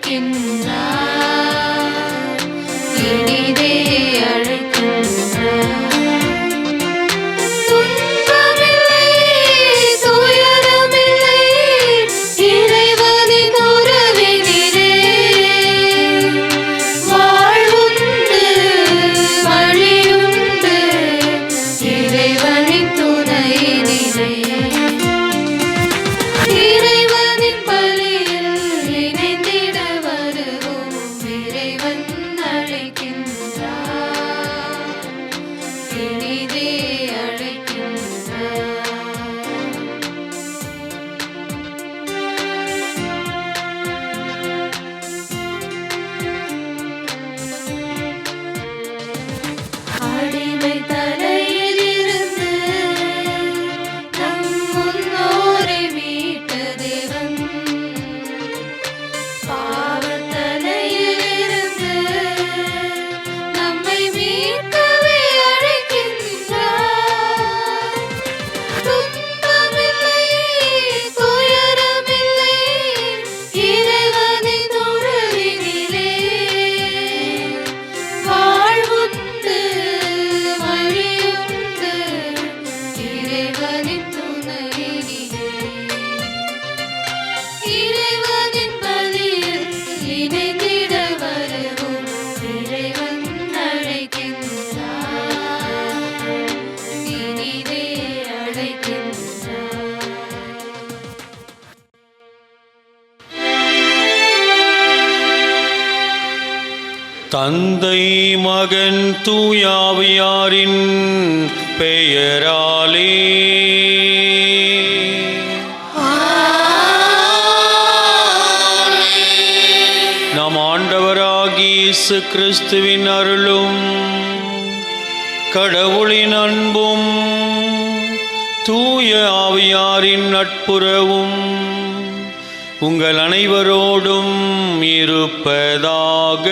அழைக்கின்றார், இனிதே அழைக்கின்றார். துன்பமில்லை, துயரமில்லை, இறைவனின் உறவினிலே வாழ்வுண்டு, வழியுண்டு, இறைவனின் துணையினிலே. இறைவனின் பலியில் இணைந்திட வருவோம், இறைவன் அழைக்கின்றார், இனிதே அழைக்கின்றார். அடிமை தலையிலிருந்து நம் முன்னோரை மீட்ட தேவன், பாவத்தலையிலிருந்து நம்மை மீட்கவே அழைக்கின்றார். துன்பமில்லை, துயரமில்லை, இறைவனின் உறவினிலே வாழ்வுண்டு, வழியுண்டு, இறைவனின் துணையினிலே. இறைவனின் பலியில் இணைந்திட வருவோம், இறைவன் அழைக்கின்றார், இனிதே அழைக்கின்றார். தந்தை மகன் தூயாவியாரின் பெயராலே நம் ஆண்டவராகிய இயேசு கிறிஸ்துவின் அருளும் கடவுளின் அன்பும் தூய ஆவியாரின் நட்புறவும் உங்கள் அனைவரோடும் இருப்பதாக.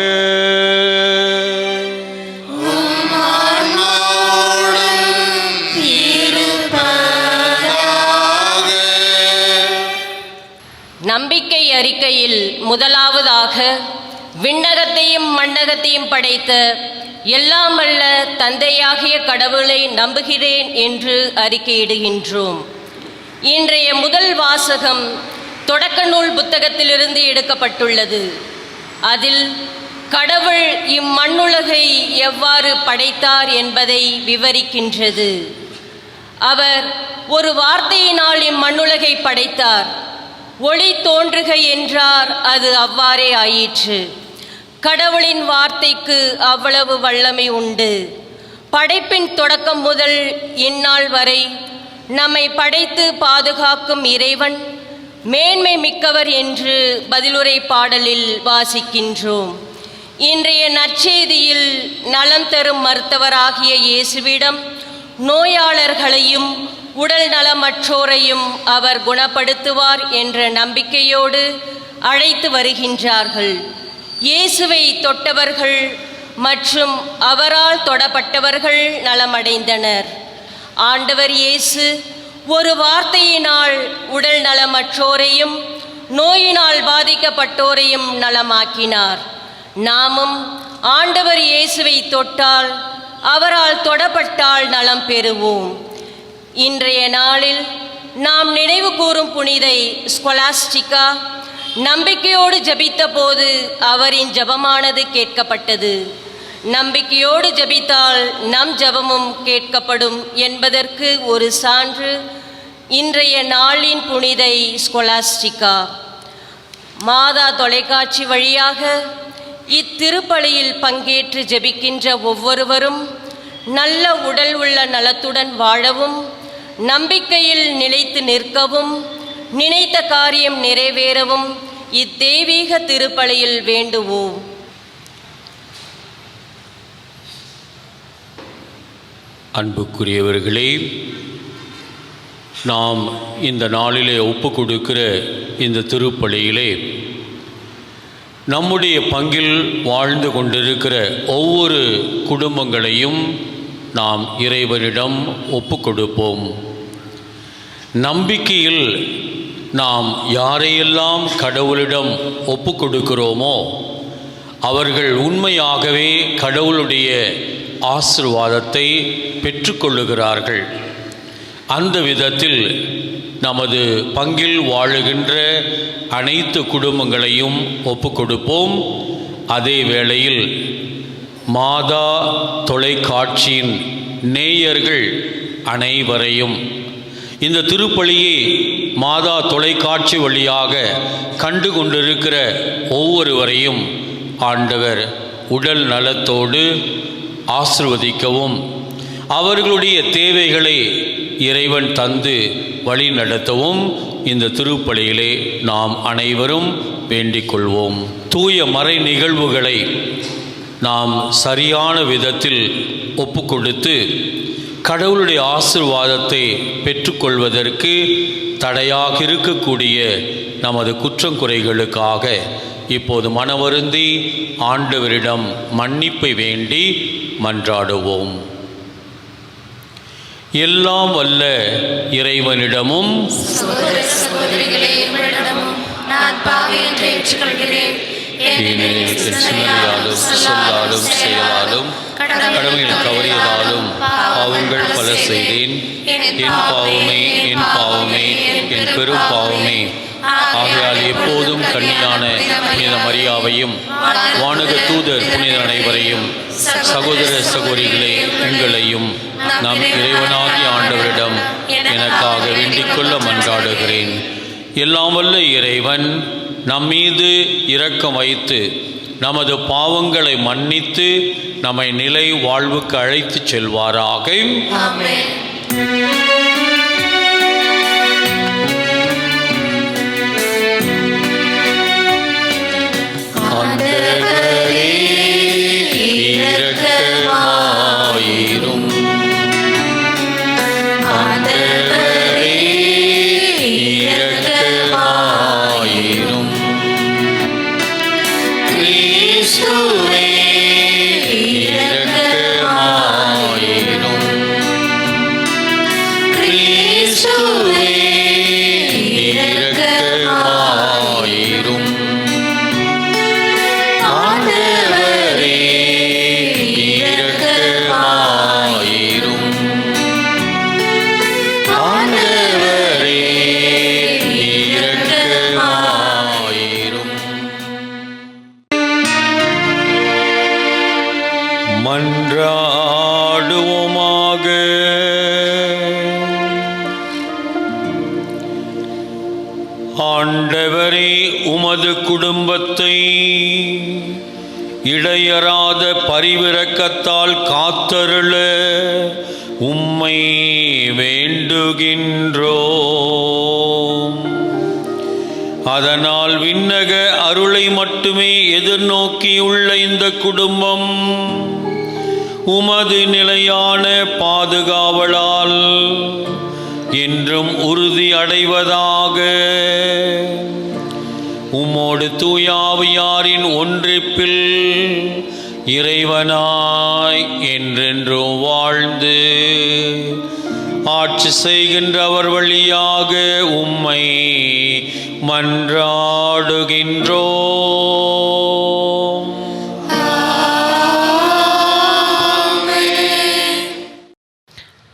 நம்பிக்கை அறிக்கையில் முதலாவதாக விண்ணகத்தையும் மண்ணகத்தையும் படைத்த எல்லாம் வல்ல தந்தையாகிய கடவுளை நம்புகிறேன் என்று அறிக்கையிடுகின்றோம். இன்றைய முதல் வாசகம் தொடக்க நூல் புத்தகத்திலிருந்து எடுக்கப்பட்டுள்ளது. அதில் கடவுள் இம்மண்ணுலகை எவ்வாறு படைத்தார் என்பதை விவரிக்கின்றது. அவர் ஒரு வார்த்தையினால் இம்மண்ணுலகை படைத்தார். ஒளி தோன்றுக என்றார், அது அவ்வாறே ஆயிற்று. கடவுளின் வார்த்தைக்கு அவ்வளவு வல்லமை உண்டு. படைப்பின் தொடக்கம் முதல் இந்நாள் வரை நம்மை படைத்து பாதுகாக்கும் இறைவன் மேன்மை மிக்கவர் என்று பதிலுரை பாடலில் வாசிக்கின்றோம். இன்றைய நற்செய்தியில் நலம் தரும் மருத்துவராகிய இயேசுவிடம் நோயாளர்களையும் உடல் நலமற்றோரையும் அவர் குணப்படுத்துவார் என்ற நம்பிக்கையோடு அழைத்து வருகின்றார்கள். இயேசுவை தொட்டவர்கள் மற்றும் அவரால் தொடப்பட்டவர்கள் நலமடைந்தனர். ஆண்டவர் இயேசு ஒரு வார்த்தையினால் உடல் நலமற்றோரையும் நோயினால் பாதிக்கப்பட்டோரையும் நலமாக்கினார். நாமும் ஆண்டவர் இயேசுவை தொட்டால், அவரால் தொடப்பட்டால் நலம் பெறுவோம். இன்றைய நாளில் நாம் நினைவு கூறும் புனிதை ஸ்கொலாஸ்டிகா நம்பிக்கையோடு ஜபித்த போது அவரின் ஜபமானது கேட்கப்பட்டது. நம்பிக்கையோடு ஜபித்தால் நம் ஜபமும் கேட்கப்படும் என்பதற்கு ஒரு சான்று இன்றைய நாளின் புனிதை ஸ்கொலாஸ்டிகா. மாதா தொலைக்காட்சி வழியாக இத்திருப்பலியில் பங்கேற்று ஜெபிக்கின்ற ஒவ்வொருவரும் நல்ல உடல் உள்ள நலத்துடன் வாழவும், நம்பிக்கையில் நிலைத்து நிற்கவும், நினைத்த காரியம் நிறைவேறவும் இத்தெய்வீக திருப்பலியில் வேண்டுவோம். அன்புக்குரியவர்களே, நாம் இந்த நாளிலே ஒப்பு கொடுக்கிற இந்த திருப்பலியிலே நம்முடைய பங்கில் வாழ்ந்து கொண்டிருக்கிற ஒவ்வொரு குடும்பங்களையும் நாம் இறைவனிடம் ஒப்பு கொடுப்போம். நம்பிக்கையில் நாம் யாரையெல்லாம் கடவுளிடம் ஒப்பு கொடுக்கிறோமோ அவர்கள் உண்மையாகவே கடவுளுடைய ஆசீர்வாதத்தை பெற்றுக்கொள்ளுகிறார்கள். அந்த விதத்தில் நமது பங்கில் வாழுகின்ற அனைத்து குடும்பங்களையும் ஒப்பு கொடுப்போம். அதே வேளையில் மாதா தொலைக்காட்சியின் நேயர்கள் அனைவரையும், இந்த திருப்பலியை மாதா தொலைக்காட்சி வழியாக கண்டு கொண்டிருக்கிற ஒவ்வொருவரையும் ஆண்டவர் உடல் நலத்தோடு ஆசிர்வதிக்கவும், அவர்களுடைய தேவைகளை இறைவன் தந்து வழி நடத்தவும் இந்த திருப்பலியிலே நாம் அனைவரும் வேண்டிக் கொள்வோம். தூய மறை நிகழ்வுகளை நாம் சரியான விதத்தில் ஒப்பு கொடுத்து கடவுளுடைய ஆசீர்வாதத்தை பெற்றுக்கொள்வதற்கு தடையாக இருக்கக்கூடிய நமது குற்றங்குறைகளுக்காக இப்போது மனவருந்தி ஆண்டவரிடம் மன்னிப்பை வேண்டி மன்றாடுவோம். எல்லாம் வல்ல இறைவனிடமும் சகோதர சகோதரிகளே, உங்களிடமும் நான் பாவி என்று ஏற்றுக்கொள்கிறேன். ஏனெனில் சிந்தனையாலும் சொல்லாலும் செயலாலும் கடமையில் தவறியதாலும் பாவங்கள் பல செய்தேன். என் பாவமே என் பாவமே என் பெரும் பாவமே. ஆகையால் எப்போதும் கன்னியான புனித மரியாவையும் வானக தூதர் புனித அனைவரையும் சகோதர சகோதரிகளே உங்களையும் நம் இறைவனாகிய ஆண்டவரிடம் எனக்காக வேண்டிக் கொள்ள மன்றாடுகிறேன். எல்லாம் வல்ல இறைவன் நம்மீது இரக்கம் வைத்து நமது பாவங்களை மன்னித்து நம்மை நிலை வாழ்வுக்கு அழைத்துச் செல்வாராக. ஆமென். ஆண்டவரே இரக்கமாயிரும். ஆண்டவரே இரக்கமாயிரும். கிறிஸ்துவே இரக்கமாயிரும். கிறிஸ்துவே இரக்கமாயிரும். ஆண்டவரே இரக்கமாயிரும். ஆண்டவரே இரக்கமாயிரும். மன்றாடுவோமாக. ஆண்டவரே, உமது குடும்பத்தை இடையறாத பரிவிரக்கத்தால் காத்தருள உம்மை வேண்டுகின்றோம். அதனால் விண்ணக அருளை மட்டுமே எதிர்நோக்கியுள்ள இந்த குடும்பம் உமது நிலையான பாதுகாவலால் என்றும் உறுதி அடைவதாக. உம்மோடு தூயாவியாரின் ஒன்றிப்பில் இறைவனாய் என்றென்றும் வாழ்ந்து ஆட்சி செய்கின்றவர் வழியாக உம்மை மன்றாடுகின்றோம்.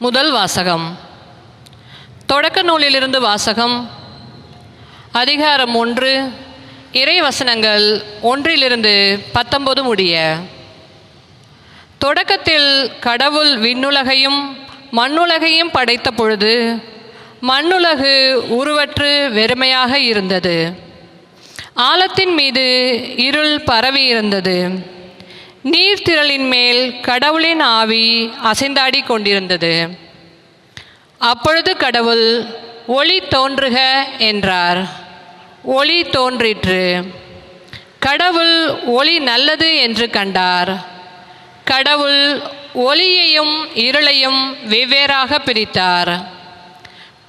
முதல் வாசகம். தொடக்க நூலிலிருந்து வாசகம். அதிகாரம் 1, இறை வசனங்கள் 1-19 முடிய. தொடக்கத்தில் கடவுள் விண்ணுலகையும் மண்ணுலகையும் படைத்த பொழுது மண்ணுலகு உருவற்று வெறுமையாக இருந்தது. ஆழத்தின் மீது இருள் பரவி இருந்தது. நீர்த்திரளின் மேல் கடவுளின் ஆவி அசைந்தாடி கொண்டிருந்தது. அப்பொழுது கடவுள் ஒளி தோன்றுக என்றார். ஒளி தோன்றிற்று. கடவுள் ஒளி நல்லது என்று கண்டார். கடவுள் ஒளியையும் இருளையும் வெவ்வேறாக பிரித்தார்.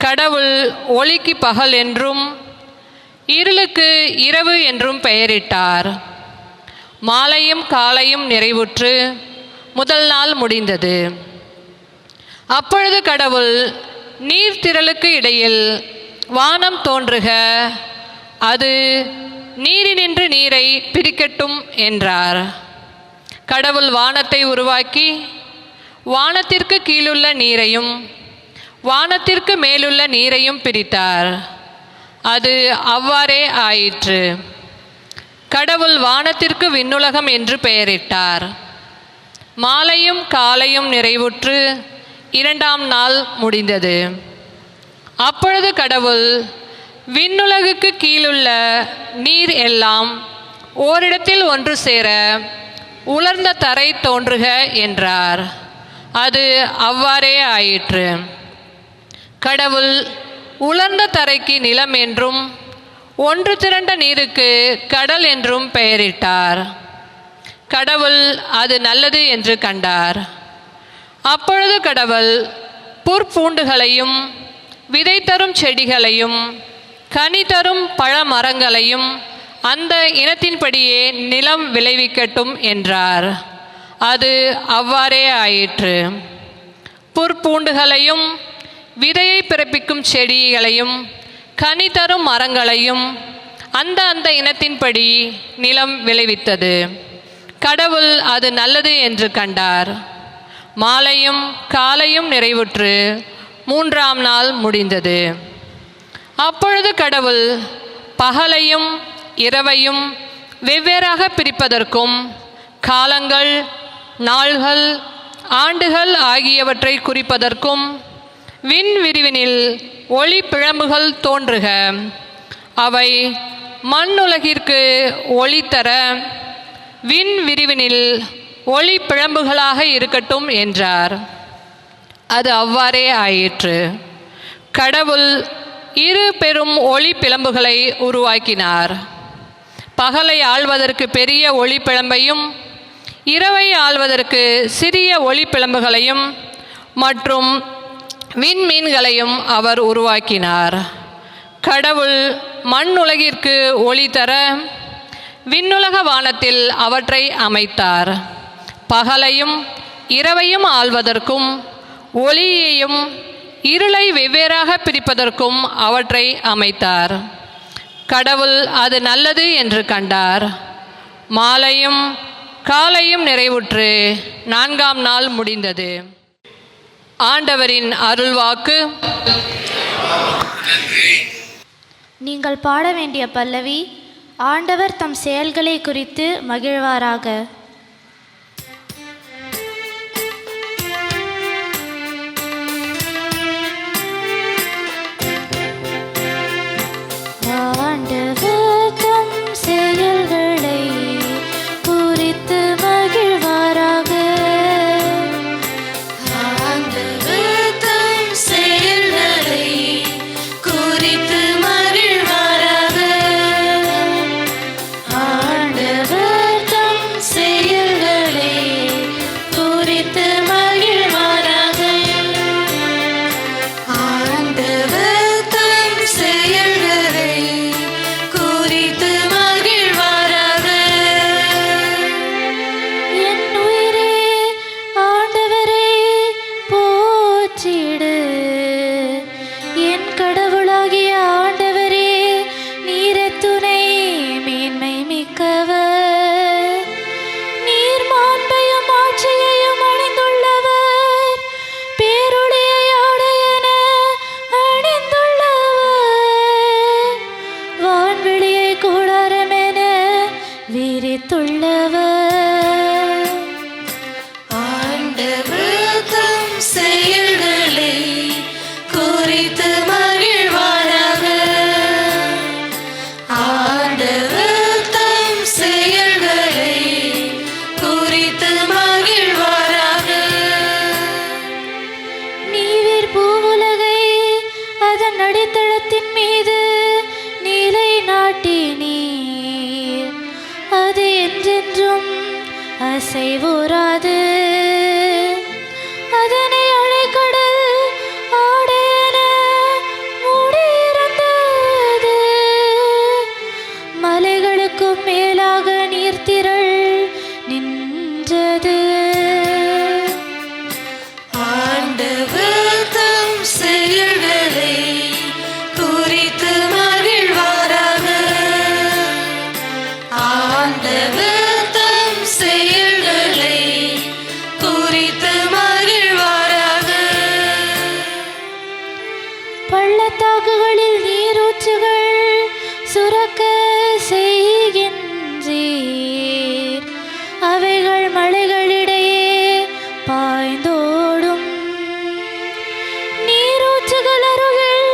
கடவுள் ஒளிக்கு பகல் என்றும் இருளுக்கு இரவு என்றும் பெயரிட்டார். மாலையும் காலையும் நிறைவுற்று முதல் நாள் முடிந்தது. அப்பொழுது கடவுள் நீர்த்திரளுக்கு இடையில் வானம் தோன்றுக, அது நீரினின்று நீரை பிரிக்கட்டும் என்றார். கடவுள் வானத்தை உருவாக்கி வானத்திற்கு கீழுள்ள நீரையும் வானத்திற்கு மேலுள்ள நீரையும் பிரித்தார். அது அவ்வாறே ஆயிற்று. கடவுள் வானத்திற்கு விண்ணுலகம் என்று பெயரிட்டார். மாலையும் காலையும் நிறைவுற்று 2ஆம் நாள் முடிந்தது. அப்பொழுது கடவுள், விண்ணுலகுக்கு கீழுள்ள நீர் எல்லாம் ஓரிடத்தில் ஒன்று சேர உலர்ந்த தரை தோன்றுக என்றார். அது அவ்வாறே ஆயிற்று. கடவுள் உலர்ந்த தரைக்கு நிலம் என்றும் ஒன்று திரண்ட நீருக்கு கடல் என்றும் பெயரிட்டார். கடவுள் அது நல்லது என்று கண்டார். அப்பொழுது கடவுள் புற்பூண்டுகளையும் விதை தரும் செடிகளையும் கனி தரும் பழ மரங்களையும் அந்த இனத்தின்படியே நிலம் விளைவிக்கட்டும் என்றார். அது அவ்வாறே ஆயிற்று. புற்பூண்டுகளையும் விதையை பிறப்பிக்கும் செடிகளையும் கனி தரும் மரங்களையும் அந்த இனத்தின்படி நிலம் விளைவித்தது. கடவுள் அது நல்லது என்று கண்டார். மாலையும் காலையும் நிறைவுற்று 3ஆம் நாள் முடிந்தது. அப்பொழுது கடவுள் பகலையும் இரவையும் வெவ்வேறாக பிரிப்பதற்கும் காலங்கள், நாள்கள், ஆண்டுகள் ஆகியவற்றை குறிப்பதற்கும் விண் விரிவினில் ஒளி பிழம்புகள் தோன்றுக, அவை மண்ணுலகிற்கு ஒளி தர விண் விரிவினில் ஒளி பிழம்புகளாக இருக்கட்டும் என்றார். அது அவ்வாறே ஆயிற்று. கடவுள் 2 பெரும் ஒளி பிழம்புகளை உருவாக்கினார். பகலை ஆள்வதற்கு பெரிய ஒளி பிழம்பையும் இரவை ஆள்வதற்கு சிறிய ஒளி பிழம்புகளையும் மற்றும் விண்மீன்களையும் அவர் உருவாக்கினார். கடவுள் மண்ணுலகிற்கு ஒளி தர விண்ணுலக வானத்தில் அவற்றை அமைத்தார். பகலையும் இரவையும் ஆள்வதற்கும் ஒளியையும் இருளை வெவ்வேறாக பிரிப்பதற்கும் அவற்றை அமைத்தார். கடவுள் அது நல்லது என்று கண்டார். மாலையும் காலையும் நிறைவுற்று 4ஆம் நாள் முடிந்தது. ஆண்டவரின் அருள்வாக்கு. நீங்கள் பாட வேண்டிய பல்லவி, ஆண்டவர் தம் செயல்களை குறித்து மகிழ்வாராக. ஆண்டவர் தம் செயல்களை குறித்து மகிழ்வாராக. ஆண்டவர் தம் செயல்களை குறித்து மகிழ்வாராக. ஆண்டவர் தம் செயல்களை குறித்து மகிழ்வாராக. ஆண்டவர் தம் செயல்களை குறித்து மகிழ்வாராக. என் உயிரே ஆண்டவரை போற்றிடு. என் கடவுளாகிய ஆண்டவரே, நீரே துணை மேன்மை மிக்கவர். நீர் மாண்பையும் ஆட்சியையும் அணிந்துள்ளவர். பேருடைய ஆடையென அணிந்துள்ளவர். வான்வெளியை கூடாரமென விரித்துள்ளவர். ஆண்டவர் தம் செயல்களை குறித்து மகிழ்வாராக. ஆண்டவர் தம் செயல்களை குறித்து மகிழ்வாராக. நீர் பூவுலகை அதன் அடித்தளத்தின் மீது நிலை நாட்டினீர். அது என்றென்றும் அசைவுறாது. அதனை அலைக்கடல் ஆடையென மூடியிருந்தது. மலைகளுக்கும் மேலாக நீர்த்திரள் நின்றது. ஆண்டவர் தம் செயல்களை குறித்து சுரக்க செய்கின்றீர். அவைகள் மலைகளிடையே பாய்ந்தோடும். நீரூற்றுகள் அருகில்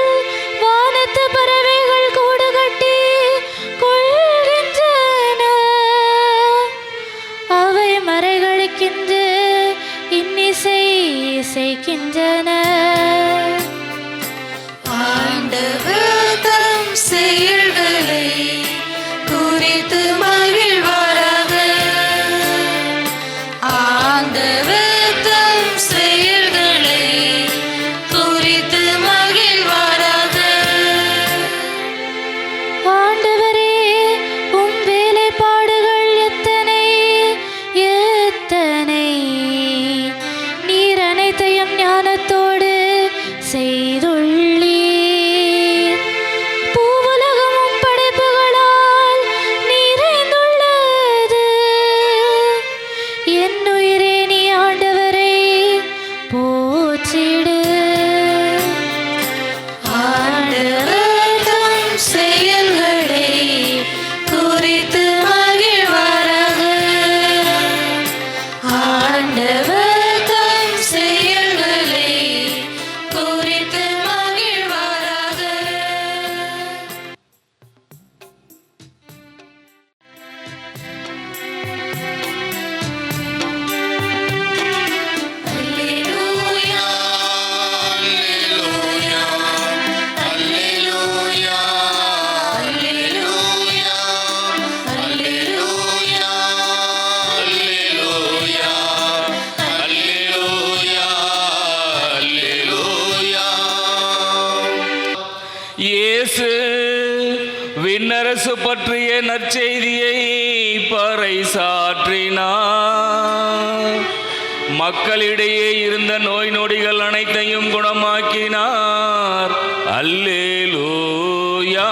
வானத்து பறவைகள் கூடு கட்டி கொள்கின்றன. அவை மறைகளுக்கென்று இன்னிசை இசைக்கின்றன. ஆண்டவர் தம் செயல்களை குறித்து மகிழ்வாராக. ஆண்டவர் தம் செயல்களை குறித்து மகிழ்வாராக. ஆண்டவரே, உம் வேலைப்பாடுகள் எத்தனை எத்தனை! நீர் அனைத்தையும் ஞானத்தோடு செய்துள்ளீர். பூவுலகமும் படைப்புகளால் நிறைந்துள்ளது. என் உயிரே, நீ ஆண்டவரை போற்றிடு. ஆண்டவர் தம் செயல்களை குறித்து மகிழ்வாராக. ஆண்டவர் தம் செயல்களை குறித்து மகிழ்வாராக. அல்லேலூயா, அல்லேலூயா, அல்லேலூயா, அல்லேலூயா, இயேசு விண்ணரசு பற்றிய நற்செய்தியை பறைசாற்றினார். மக்களிடையே இருந்த நோய் நொடிகள் அனைத்தையும் குணமாக்கினார். அல்லேலூயா.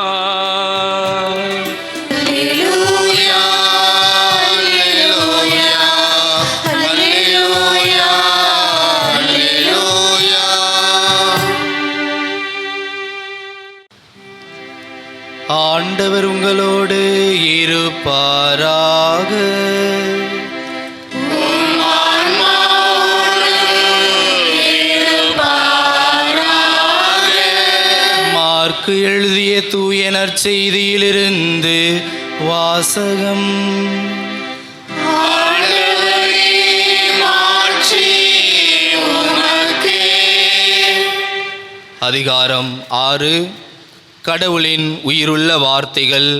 அல்லேலூயா, அல்லேலூயா, அல்லேலூயா, அல்லேலூயா. ஆண்டவர் உங்களோடு இருப்பாராக. மார்க்கு எழுதிய தூய நற்செய்தியிலிருந்து வாசகம். அதிகாரம் 6. கடவுளின் உயிருள்ள வார்த்தைகள்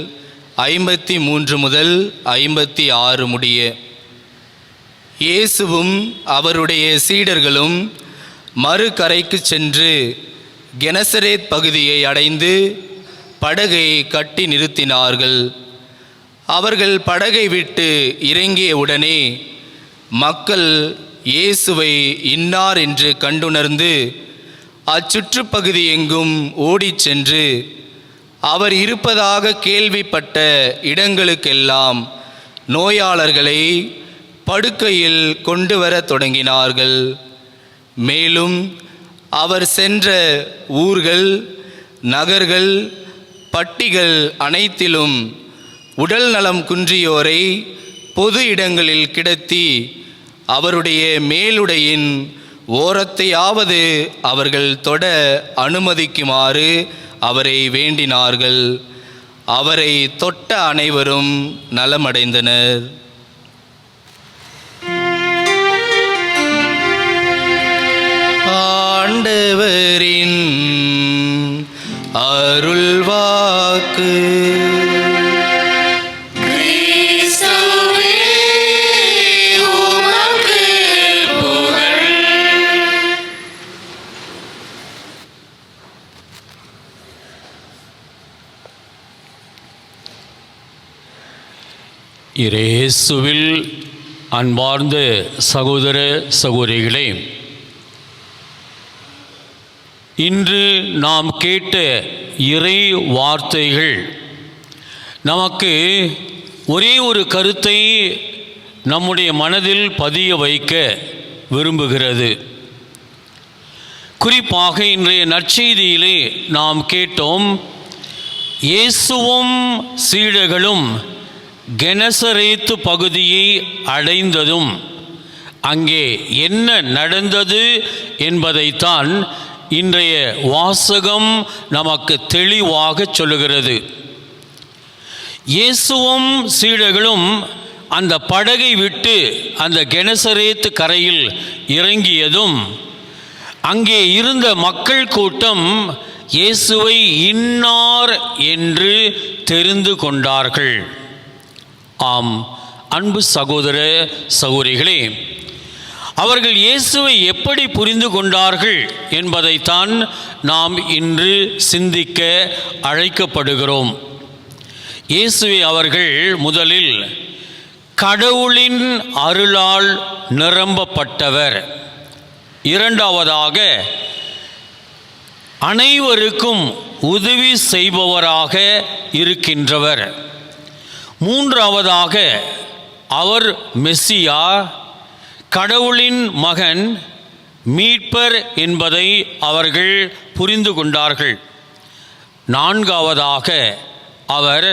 53 முதல் 56 முடிய. இயேசுவும் அவருடைய சீடர்களும் மறுகரைக்கு சென்று கெனசரேத் பகுதியை அடைந்து படகை கட்டி நிறுத்தினார்கள். அவர்கள் படகை விட்டு இறங்கிய உடனே மக்கள் இயேசுவை இன்னார் என்று கண்டுணர்ந்து அச்சுற்றுப்பகுதி எங்கும் ஓடிச் சென்று அவர் இருப்பதாக கேள்விப்பட்ட இடங்களுக்கெல்லாம் நோயாளர்களை படுக்கையில் கொண்டு வரத் தொடங்கினார்கள். மேலும் அவர் சென்ற ஊர்கள், நகர்கள், பட்டிகள் அனைத்திலும் உடல் நலம் குன்றியோரை பொது இடங்களில் கிடத்தி அவருடைய மேலுடையின் ஓரத்தையாவது அவர்கள் தொட அனுமதிக்குமாறு அவரை வேண்டினார்கள். அவரை தொட்ட அனைவரும் நலமடைந்தனர். ஆண்டவரின் அருள்வாக்கு. இயேசுவில் அன்பார்ந்த சகோதர சகோதரிகளே, இன்று நாம் கேட்ட இறை வார்த்தைகள் நமக்கு ஒரே ஒரு கருத்தை நம்முடைய மனதில் பதிய வைக்க விரும்புகிறது. குறிப்பாக இன்றைய நற்செய்தியிலே நாம் கேட்டோம், இயேசுவும் சீடர்களும் கெனசரேத்து பகுதியை அடைந்ததும் அங்கே என்ன நடந்தது என்பதைத்தான் இன்றைய வாசகம் நமக்கு தெளிவாக சொல்லுகிறது. இயேசுவும் சீடர்களும் அந்த படகை விட்டு அந்த கெனசரேத்து கரையில் இறங்கியதும் அங்கே இருந்த மக்கள் கூட்டம் இயேசுவை இன்னார் என்று தெரிந்து கொண்டார்கள். ஆம், அன்பு சகோதர சகோதரிகளே, அவர்கள் இயேசுவை எப்படி புரிந்து கொண்டார்கள் என்பதைத்தான் நாம் இன்று சிந்திக்க அழைக்கப்படுகிறோம். இயேசுவை அவர்கள் முதலில் கடவுளின் அருளால் நிரம்பப்பட்டவர், இரண்டாவதாக அனைவருக்கும் உதவி செய்பவராக இருக்கின்றவர், மூன்றாவதாக அவர் மெசியா, கடவுளின் மகன், மீட்பர் என்பதை அவர்கள் புரிந்து கொண்டார்கள். நான்காவதாக அவர்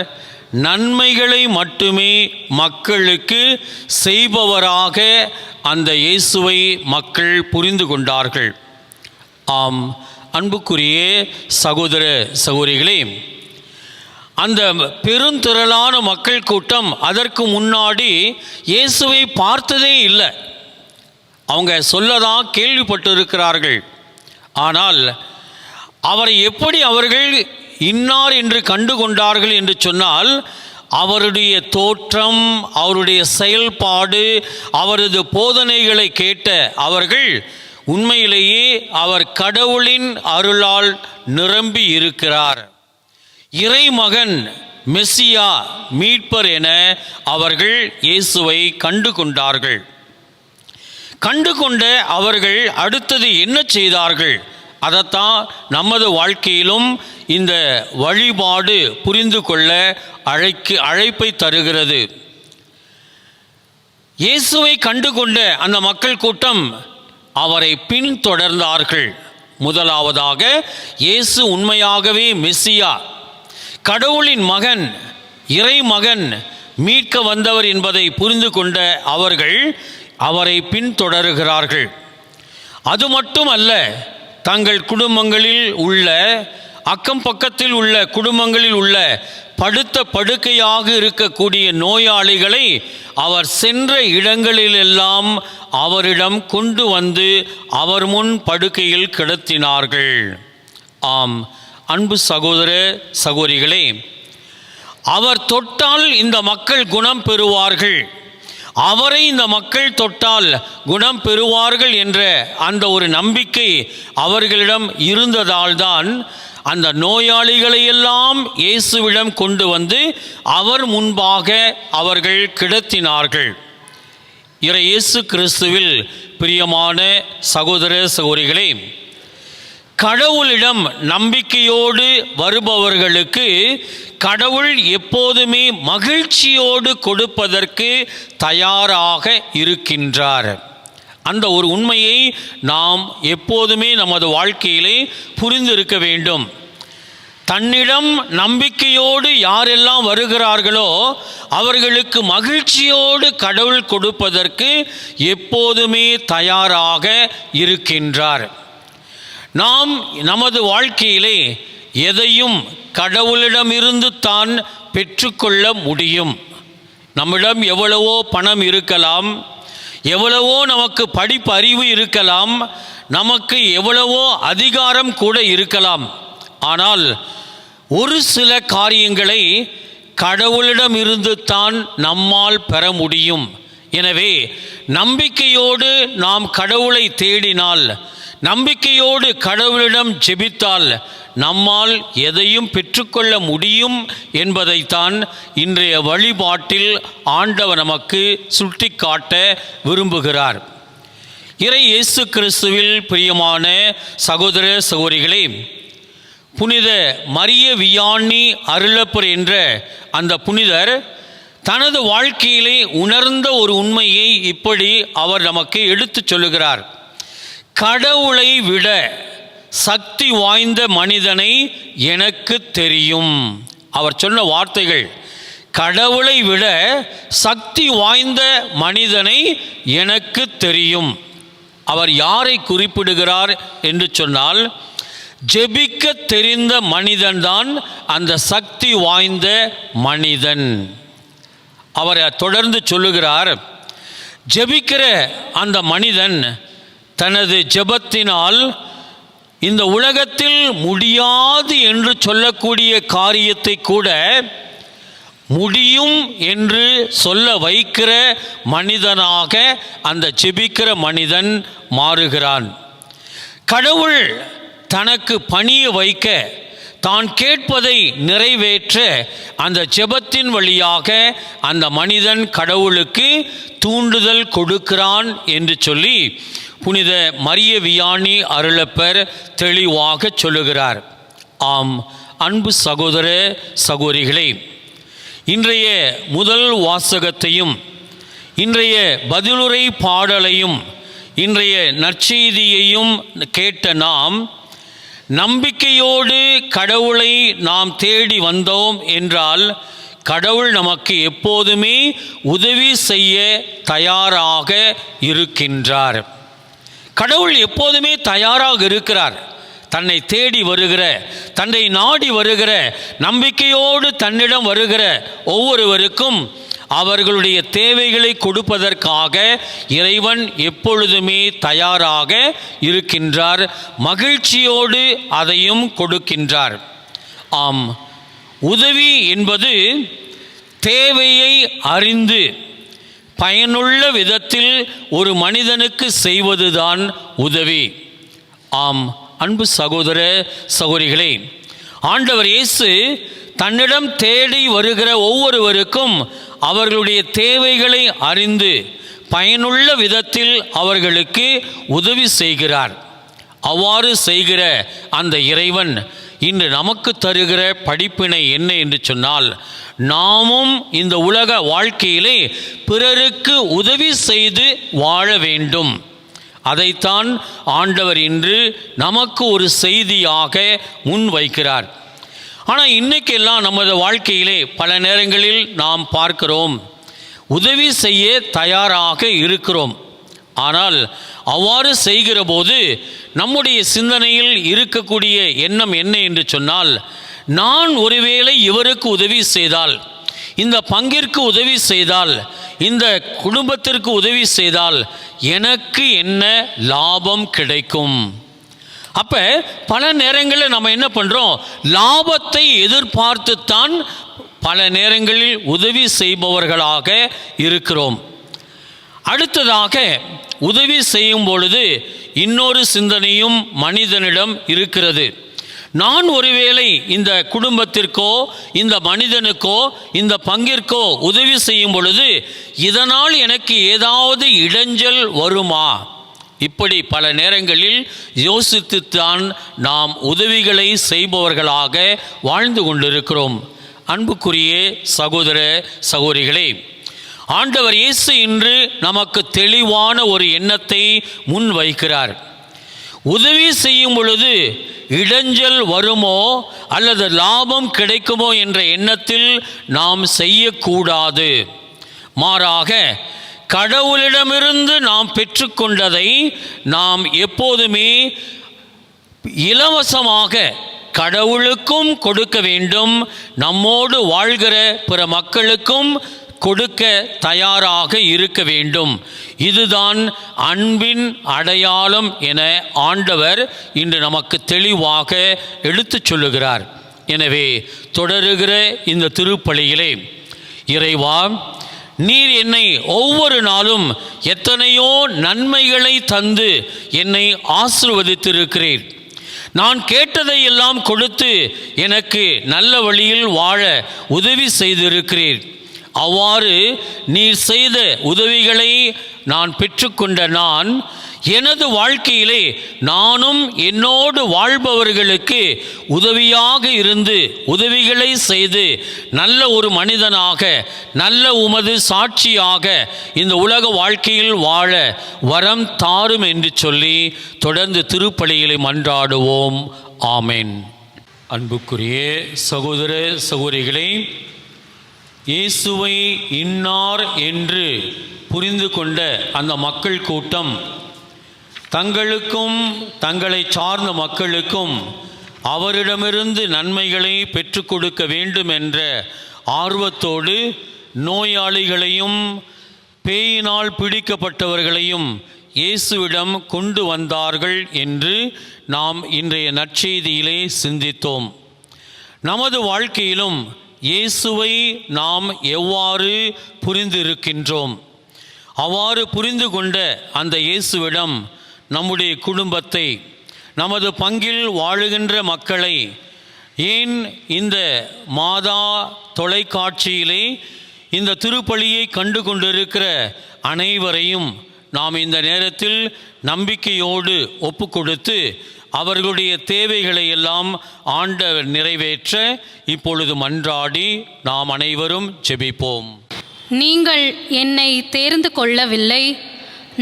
நன்மைகளை மட்டுமே மக்களுக்கு செய்பவராக அந்த இயேசுவை மக்கள் புரிந்து கொண்டார்கள். ஆம், அன்புக்குரிய சகோதர சகோதரிகளே, அந்த பெருந்திரளான மக்கள் கூட்டம் அதற்கு முன்னாடி இயேசுவை பார்த்ததே இல்லை. அவங்க சொல்லதான் கேள்விப்பட்டு இருக்கிறார்கள். ஆனால் அவரை எப்படி அவர்கள் இன்னார் என்று கண்டு கொண்டார்கள் என்று சொன்னால், அவருடைய தோற்றம், அவருடைய செயல்பாடு, அவரது போதனைகளை கேட்ட அவர்கள் உண்மையிலேயே அவர் கடவுளின் அருளால் நிரம்பி இருக்கிறார், இறைமகன், மெசியா, மீட்பர் என அவர்கள் இயேசுவை கண்டு கொண்டார்கள். கண்டு கொண்ட அவர்கள் அடுத்தது என்ன செய்தார்கள்? அதைத்தான் நமது வாழ்க்கையிலும் இந்த வழிபாடு புரிந்து கொள்ள அழைப்பை தருகிறது. இயேசுவை கண்டு கொண்ட அந்த மக்கள் கூட்டம் அவரை பின்தொடர்ந்தார்கள். முதலாவதாக இயேசு உண்மையாகவே மெசியா, கடவுளின் மகன், இறைமகன், மீட்க வந்தவர் என்பதை புரிந்து கொண்ட அவர்கள் அவரை பின்தொடர்கிறார்கள். அது மட்டுமல்ல, தங்கள் குடும்பங்களில் உள்ள, அக்கம் பக்கத்தில் உள்ள குடும்பங்களில் உள்ள படுத்த படுக்கையாக இருக்கக்கூடிய நோயாளிகளை அவர் சென்ற இடங்களிலெல்லாம் அவரிடம் கொண்டு வந்து அவர் முன் படுக்கையில் கிடத்தினார்கள். ஆம், அன்பு சகோதர சகோதரிகளே, அவர் தொட்டால் இந்த மக்கள் குணம் பெறுவார்கள், அவரை இந்த மக்கள் தொட்டால் குணம் பெறுவார்கள் என்ற அந்த ஒரு நம்பிக்கை அவர்களிடம் இருந்ததால்தான் அந்த நோயாளிகளையெல்லாம் இயேசுவிடம் கொண்டு வந்து அவர் முன்பாக அவர்கள் கிடத்தினார்கள். இயேசு கிறிஸ்துவில் பிரியமான சகோதர சகோதரிகளே, கடவுளிடம் நம்பிக்கையோடு வருபவர்களுக்கு கடவுள் எப்போதுமே மகிழ்ச்சியோடு கொடுப்பதற்கு தயாராக இருக்கின்றார். அந்த ஒரு உண்மையை நாம் எப்போதுமே நமது வாழ்க்கையிலே புரிந்திருக்க வேண்டும். தன்னிடம் நம்பிக்கையோடு யாரெல்லாம் வருகிறார்களோ அவர்களுக்கு மகிழ்ச்சியோடு கடவுள் கொடுப்பதற்கு எப்போதுமே தயாராக இருக்கின்றார். நாம் நமது வாழ்க்கையிலே எதையும் கடவுளிடமிருந்து தான் பெற்றுக்கொள்ள முடியும். நம்மிடம் எவ்வளவோ பணம் இருக்கலாம், எவ்வளவோ நமக்கு படிப்பு அறிவு இருக்கலாம், நமக்கு எவ்வளவோ அதிகாரம் கூட இருக்கலாம். ஆனால் ஒரு சில காரியங்களை கடவுளிடமிருந்து தான் நம்மால் பெற முடியும். எனவே நம்பிக்கையோடு நாம் கடவுளை தேடினால், நம்பிக்கையோடு கடவுளிடம் ஜெபித்தால் நம்மால் எதையும் பெற்றுக்கொள்ள முடியும் என்பதைத்தான் இன்றைய வழிபாட்டில் ஆண்டவர் நமக்கு சுட்டிக்காட்ட விரும்புகிறார். இயேசு கிறிஸ்துவில் பிரியமான சகோதர சகோதரிகளே, புனித மரிய வியானி அருளப்பர் என்ற அந்த புனிதர் தனது வாழ்க்கையிலே உணர்ந்த ஒரு உண்மையை இப்படி அவர் நமக்கு எடுத்துச் சொல்லுகிறார். கடவுளை விட சக்தி வாய்ந்த மனிதனை எனக்கு தெரியும் அவர் சொன்ன வார்த்தைகள், கடவுளை விட சக்தி வாய்ந்த மனிதனை எனக்கு தெரியும். அவர் யாரை குறிப்பிடுகிறார் என்று சொன்னால், ஜெபிக்க தெரிந்த மனிதன்தான் அந்த சக்தி வாய்ந்த மனிதன். அவர் தொடர்ந்து சொல்லுகிறார், ஜெபிக்கிற அந்த மனிதன் தனது ஜெபத்தினால் இந்த உலகத்தில் முடியாது என்று சொல்லக்கூடிய காரியத்தை கூட முடியும் என்று சொல்ல வைக்கிற மனிதனாக அந்த ஜெபிக்கிற மனிதன் மாறுகிறான். கடவுள் தனக்கு பணிய வைக்க, தான் கேட்பதை நிறைவேற்ற அந்த ஜெபத்தின் வழியாக அந்த மனிதன் கடவுளுக்கு தூண்டுதல் கொடுக்கிறான் என்று சொல்லி புனித மரிய வியானி அருளப்பர் தெளிவாக சொல்லுகிறார். ஆம், அன்பு சகோதர சகோதரிகளே, இன்றைய முதல் வாசகத்தையும் இன்றைய பதிலுரை பாடலையும் இன்றைய நற்செய்தியையும் கேட்ட நாம், நம்பிக்கையோடு கடவுளை நாம் தேடி வந்தோம் என்றால் கடவுள் நமக்கு எப்போதுமே உதவி செய்ய தயாராக இருக்கின்றார். கடவுள் எப்போதுமே தயாராக இருக்கிறார். தன்னை தேடி வருகிற, தன்னை நாடி வருகிற, நம்பிக்கையோடு தன்னிடம் வருகிற ஒவ்வொருவருக்கும் அவர்களுடைய தேவைகளை கொடுப்பதற்காக இறைவன் எப்பொழுதுமே தயாராக இருக்கின்றார். மகிழ்ச்சியோடு அதையும் கொடுக்கின்றார். ஆம், உதவி என்பது தேவையை அறிந்து பயனுள்ள விதத்தில் ஒரு மனிதனுக்கு செய்வதுதான் உதவி. ஆம், அன்பு சகோதர சகோதரிகளே, ஆண்டவர் இயேசு தன்னிடம் தேடி வருகிற ஒவ்வொருவருக்கும் அவர்களுடைய தேவைகளை அறிந்து பயனுள்ள விதத்தில் அவர்களுக்கு உதவி செய்கிறார். அவ்வாறு செய்கிற அந்த இறைவன் இன்று நமக்கு தருகிற படிப்பினை என்ன என்று சொன்னால், நாமும் இந்த உலக வாழ்க்கையிலே பிறருக்கு உதவி செய்து வாழ வேண்டும். அதைத்தான் ஆண்டவர் இன்று நமக்கு ஒரு செய்தியாக முன்வைக்கிறார். ஆனால் இன்றைக்கெல்லாம் நமது வாழ்க்கையிலே பல நேரங்களில் நாம் பார்க்கிறோம், உதவி செய்ய தயாராக இருக்கிறோம். ஆனால் அவ்வாறு செய்கிற போது நம்முடைய சிந்தனையில் இருக்கக்கூடிய எண்ணம் என்ன என்று சொன்னால், நான் ஒருவேளை இவருக்கு உதவி செய்தால், இந்த பங்கிற்கு உதவி செய்தால், இந்த குடும்பத்திற்கு உதவி செய்தால் எனக்கு என்ன லாபம் கிடைக்கும்? அப்போ பல நேரங்களில் நம்ம என்ன பண்ணுறோம், லாபத்தை எதிர்பார்த்துத்தான் பல நேரங்களில் உதவி செய்பவர்களாக இருக்கிறோம். அடுத்ததாக உதவி செய்யும் பொழுது இன்னொரு சிந்தனையும் மனிதனிடம் இருக்கிறது. நான் ஒருவேளை இந்த குடும்பத்திற்கோ இந்த மனிதனுக்கோ இந்த பங்கிற்கோ உதவி செய்யும் பொழுது இதனால் எனக்கு ஏதாவது இடைஞ்சல் வருமா? இப்படி பல நேரங்களில் யோசித்துத்தான் நாம் உதவிகளை செய்பவர்களாக வாழ்ந்து கொண்டிருக்கிறோம். அன்புக்குரிய சகோதர சகோதரிகளே, ஆண்டவர் இயேசு இன்று நமக்கு தெளிவான ஒரு எண்ணத்தை முன்வைக்கிறார். உதவி செய்யும் பொழுது இடைஞ்சல் வருமோ அல்லது லாபம் கிடைக்குமோ என்ற எண்ணத்தில் நாம் செய்யக்கூடாது. மாறாக கடவுளிடமிருந்து நாம் பெற்றுக்கொண்டதை நாம் எப்போதுமே இலவசமாக கடவுளுக்கும் கொடுக்க வேண்டும், நம்மோடு வாழ்கிற பிற மக்களுக்கும் கொடுக்க தயாராக இருக்க வேண்டும். இதுதான் அன்பின் அடையாளம் என ஆண்டவர் இன்று நமக்கு தெளிவாக எடுத்துச் சொல்லுகிறார். எனவே தொடருகிற இந்த திருப்பலியிலே, இறைவா, நீர் என்னை ஒவ்வொரு நாளும் எத்தனையோ நன்மைகளை தந்து என்னை ஆசீர்வதித்திருக்கிறீர். நான் கேட்டதை எல்லாம் கொடுத்து எனக்கு நல்ல வழியில் வாழ உதவி செய்திருக்கிறீர். அவ்வாறு நீர் செய்த உதவிகளை நான் பெற்றுக்கொண்ட நான் எனது வாழ்க்கையிலே நானும் என்னோடு வாழ்பவர்களுக்கு உதவியாக இருந்து உதவிகளை செய்து நல்ல ஒரு மனிதனாக, நல்ல உமது சாட்சியாக இந்த உலக வாழ்க்கையில் வாழ வரம் தாரும் என்று சொல்லி தொடர்ந்து திருப்பலிகளை மன்றாடுவோம். ஆமென். அன்புக்குரிய சகோதர சகோதரிகளே, இயேசுவை இன்னார் என்று புரிந்து கொண்ட அந்த மக்கள் கூட்டம் தங்களுக்கும் தங்களை சார்ந்த மக்களுக்கும் அவரிடமிருந்து நன்மைகளை பெற்றுக் கொடுக்க வேண்டும் என்ற ஆர்வத்தோடு நோயாளிகளையும் பேயினால் பிடிக்கப்பட்டவர்களையும் இயேசுவிடம் கொண்டு வந்தார்கள் என்று நாம் இன்றைய நற்செய்தியிலே சிந்தித்தோம். நமது வாழ்க்கையிலும் இயேசுவை நாம் எவ்வாறு புரிந்திருக்கின்றோம்? அவ்வாறு புரிந்து கொண்ட அந்த இயேசுவிடம் நம்முடைய குடும்பத்தை, நமது பங்கில் வாழுகின்ற மக்களை, ஏன் இந்த மாதா தொலைக்காட்சியிலே இந்த திருப்பலியை கண்டு கொண்டிருக்கிற அனைவரையும் நாம் இந்த நேரத்தில் நம்பிக்கையோடு ஒப்பு கொடுத்து அவர்களுடைய தேவைகளை எல்லாம் ஆண்டவர் நிறைவேற்ற இப்பொழுது மன்றாடி நாம் அனைவரும் ஜெபிப்போம். நீங்கள் என்னை தேர்ந்து கொள்ளவில்லை,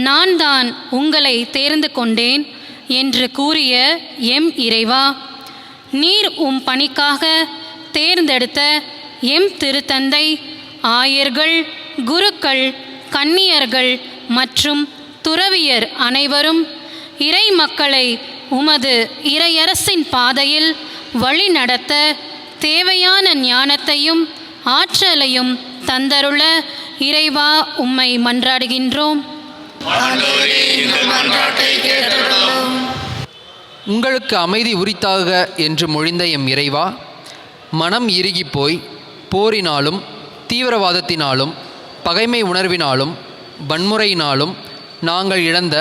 நான் தான் உங்களை தேர்ந்து கொண்டேன் என்று கூறிய எம் இறைவா, நீர் உம் பணிக்காக தேர்ந்தெடுத்த எம் திருத்தந்தை, ஆயர்கள், குருக்கள், கன்னியர்கள் மற்றும் துறவியர் அனைவரும் இறை மக்களை உமது இறையரசின் பாதையில் வழி நடத்த தேவையான ஞானத்தையும் ஆற்றலையும் தந்தருள இறைவா உம்மை மன்றாடுகின்றோம். உங்களுக்கு அமைதி உரித்தாக என்று மொழிந்த எம் இறைவா, மனம் இறுகிப்போய் போரினாலும் தீவிரவாதத்தினாலும் பகைமை உணர்வினாலும் வன்முறையினாலும் நாங்கள் இழந்த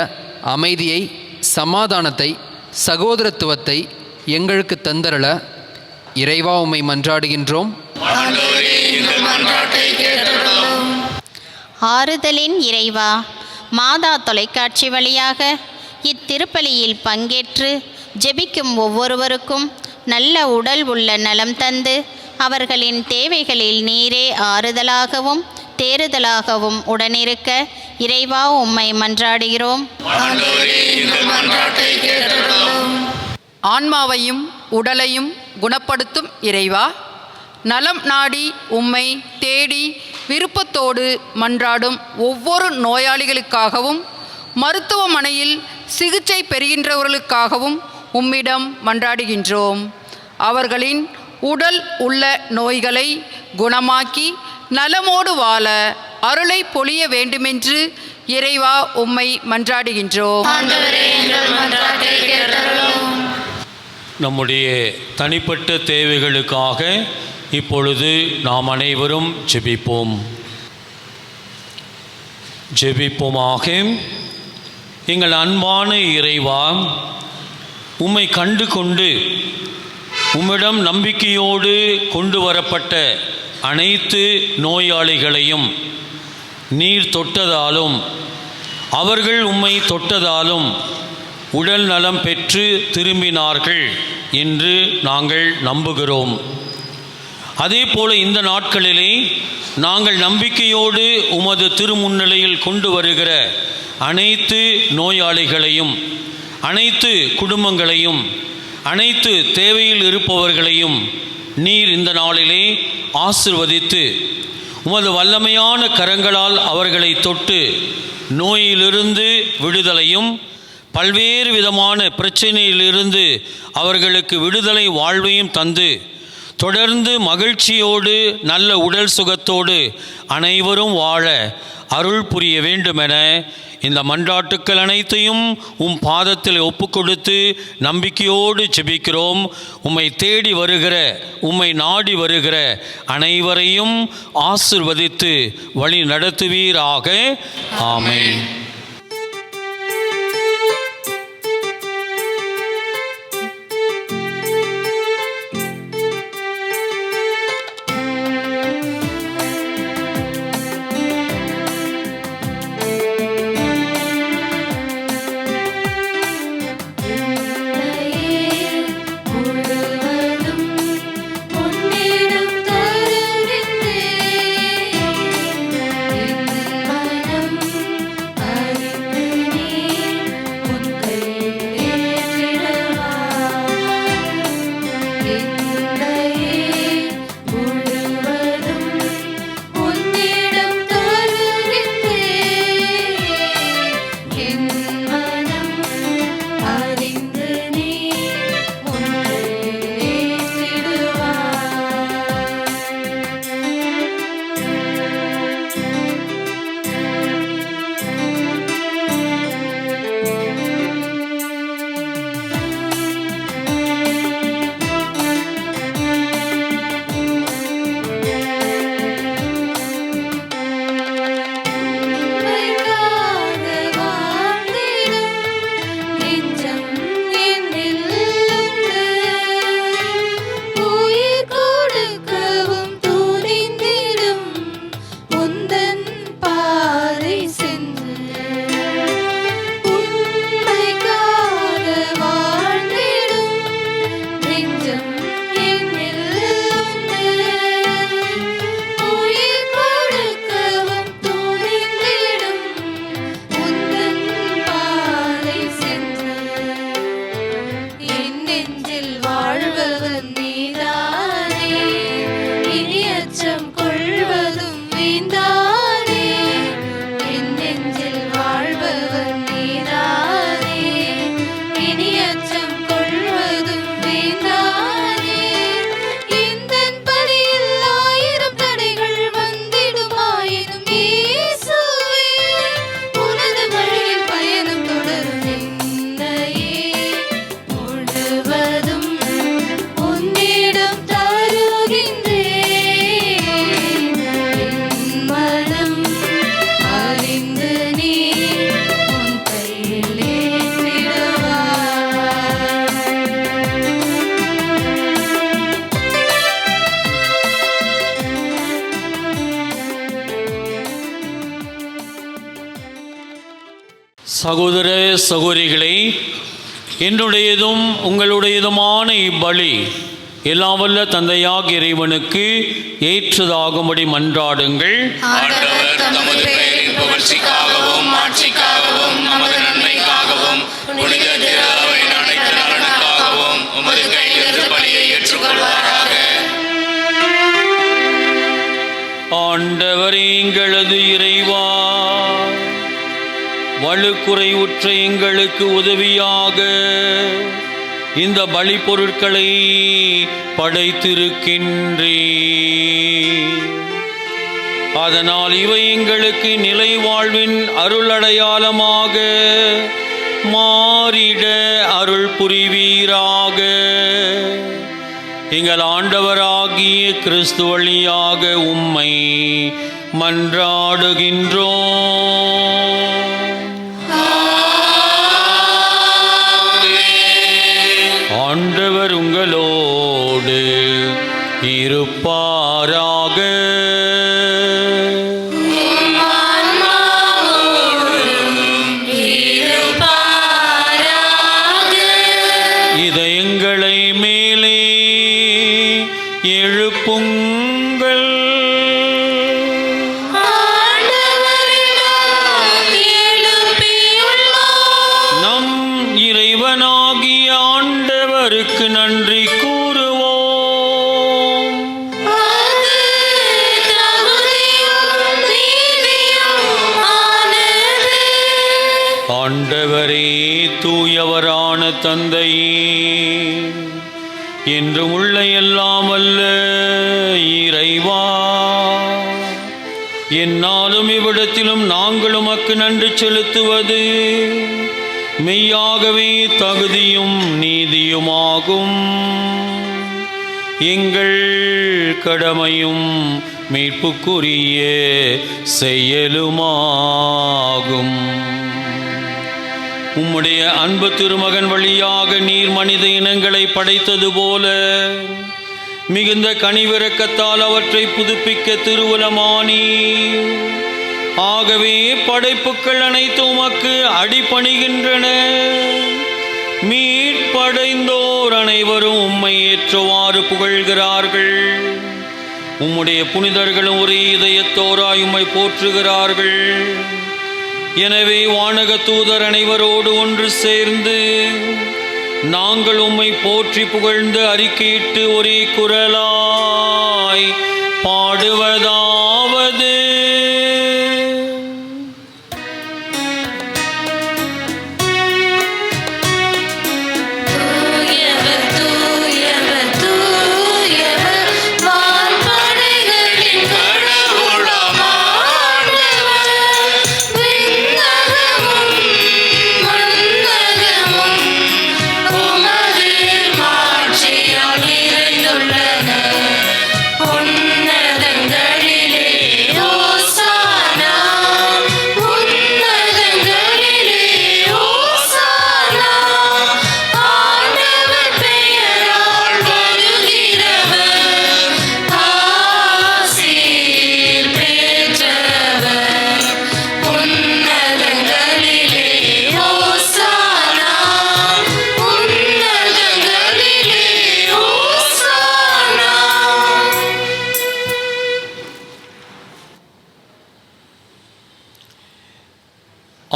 அமைதியை, சமாதானத்தை, சகோதரத்துவத்தை எங்களுக்கு தந்தருள இறைவா உம்மை மன்றாடுகின்றோம். ஆறுதலின் இறைவா, மாதா தொலைக்காட்சி வழியாக இத்திருப்பலியில் பங்கேற்று ஜெபிக்கும் ஒவ்வொருவருக்கும் நல்ல உடல் உள்ள நலம் தந்து அவர்களின் தேவைகளில் நீரே ஆறுதலாகவும் தேறுதலாகவும் உடனிருக்க இறைவா உம்மை மன்றாடுகிறோம். ஆன்மாவையும் உடலையும் குணப்படுத்தும் இறைவா, நலம் நாடி உம்மை தேடி விருப்பத்தோடு மன்றாடும் ஒவ்வொரு நோயாளிகளுக்காகவும் மருத்துவமனையில் சிகிச்சை பெறுகின்றவர்களுக்காகவும் உம்மிடம் மன்றாடுகின்றோம். அவர்களின் உடல் உள்ள நோய்களை குணமாக்கி நலமோடு வாழ அருளை பொழிய வேண்டுமென்று இறைவா உம்மை மன்றாடுகின்றோம். நம்முடைய தனிப்பட்ட தேவைகளுக்காக இப்பொழுது நாம் அனைவரும் ஜெபிப்போமாக. எங்கள் அன்பான இறைவா, உம்மை கண்டு கொண்டு உம்மிடம் நம்பிக்கையோடு கொண்டு வரப்பட்ட அனைத்து நோயாளிகளையும் நீர் தொட்டதாலும் அவர்கள் உம்மை தொட்டதாலும் உடல் நலம் பெற்று திரும்பினார்கள் என்று நாங்கள் நம்புகிறோம். அதே போல இந்த நாட்களிலே நாங்கள் நம்பிக்கையோடு உமது திருமுன்னிலையில் கொண்டு வருகிற அனைத்து நோயாளிகளையும், அனைத்து குடும்பங்களையும், அனைத்து தேவையில் இருப்பவர்களையும் நீர் இந்த நாளிலே ஆசிர்வதித்து உமது வல்லமையான கரங்களால் அவர்களை தொட்டு நோயிலிருந்து விடுதலையும், பல்வேறு விதமான பிரச்சனையிலிருந்து அவர்களுக்கு விடுதலை வாழ்வையும் தந்து தொடர்ந்து மகிழ்ச்சியோடு நல்ல உடல் சுகத்தோடு அனைவரும் வாழ அருள் புரிய வேண்டுமென இந்த மன்றாட்டுக்கள் அனைத்தையும் உம் பாதத்தில் ஒப்பு கொடுத்து நம்பிக்கையோடு ஜெபிக்கிறோம். உம்மை தேடி வருகிற, உம்மை நாடி வருகிற அனைவரையும் ஆசிர்வதித்து வழி நடத்துவீராக. ஆமென். மனம் சகோதர சகோதரிகளே, என்னுடையதும் உங்களுடையதுமான இப்பலி எல்லாம் வல்ல தந்தையாக இறைவனுக்கு ஏற்றதாகும்படி மன்றாடுங்கள். ஆண்டவர் தமது பெயரின் புகழ்ச்சிக்காகவும் மாட்சிக்காகவும் நமது நன்மைக்காகவும் புனித திருஅவையின் அனைத்து நலனுக்காகவும் உமது கையிலிருந்து பலியை ஏற்றுக்கொள்வாராக. ஆண்டவரே எங்களது இறைவா, வலுக்குறைவுற்ற எங்களுக்கு உதவியாக இந்த பலி பொருட்களை படைத்திருக்கின்றே. அதனால் இவை எங்களுக்கு நிலை வாழ்வின் அருள் அடையாளமாக மாறிட அருள் புரிவீராக. எங்கள் ஆண்டவராகிய கிறிஸ்து வழியாக உம்மை மன்றாடுகின்றோம். ஆண்டவர் உங்களோடு இருப்பாராக. இதயங்களை மேலே எழுப்புங்கள். நம் இறைவனாகிய ஆண்டவருக்கு நன்றி கூறுவோம். ஆண்டவரே, தூயவரான தந்தையே, என்றும் உள்ள எல்லாம் வல்ல இறைவா, என்னாலும் இவ்விடத்திலும் நாங்கள் உமக்கு நன்றி செலுத்துவது மெய்யாகவே தகுதியும் நீதியுமாகும். எங்கள் கடமையும் மீட்புக்குரிய செயலுமாகும். உம்முடைய அன்பு திருமகன் வழியாக நீர் மனித இனங்களை படைத்தது போல மிகுந்த கனிவிரக்கத்தால் அவற்றை புதுப்பிக்க திருவுலமானி. ஆகவே படைப்புக்கள் அனைத்து உமக்கு அடிபணிகின்றன. மீட்படைந்தோர் அனைவரும் உம்மை ஏற்றவாறு புகழ்கிறார்கள். உம்முடைய புனிதர்களும் ஒரே இதயத்தோராய் உம்மை போற்றுகிறார்கள். எனவே வானக தூதர் அனைவரோடு ஒன்று சேர்ந்து நாங்கள் உம்மை போற்றி புகழ்ந்து அறிக்கையிட்டு ஒரே குரலாய் பாடுவதாவது: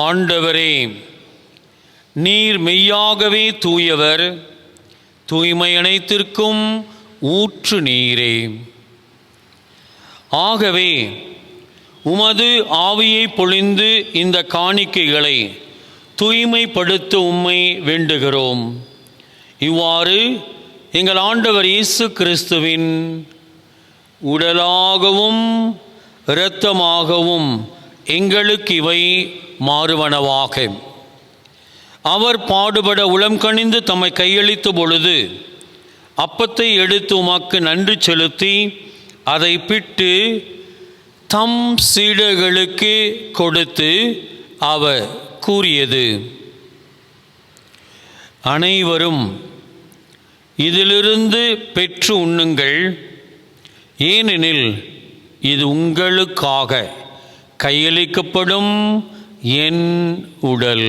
ஆண்டவரே, நீர் மெய்யாகவே தூயவர், தூய்மை அனைத்திற்கும் ஊற்று நீரே. ஆகவே உமது ஆவியை பொழிந்து இந்த காணிக்கைகளை தூய்மைப்படுத்த உம்மை வேண்டுகிறோம். இவ்வாறு எங்கள் ஆண்டவர் இயேசு கிறிஸ்துவின் உடலாகவும் இரத்தமாகவும் எங்களுக்கு இவை மாறுவனவாக. அவர் பாடுபட உளம் கனிந்து தம்மை கையளித்த பொழுது அப்பத்தை எடுத்து உமக்கு நன்றி செலுத்தி அதை பிட்டு தம் சீடர்களுக்கு கொடுத்து அவர் கூறியது: அனைவரும் இதிலிருந்து பெற்று உண்ணுங்கள், ஏனெனில் இது உங்களுக்காக கையளிக்கப்படும் என் உடல்.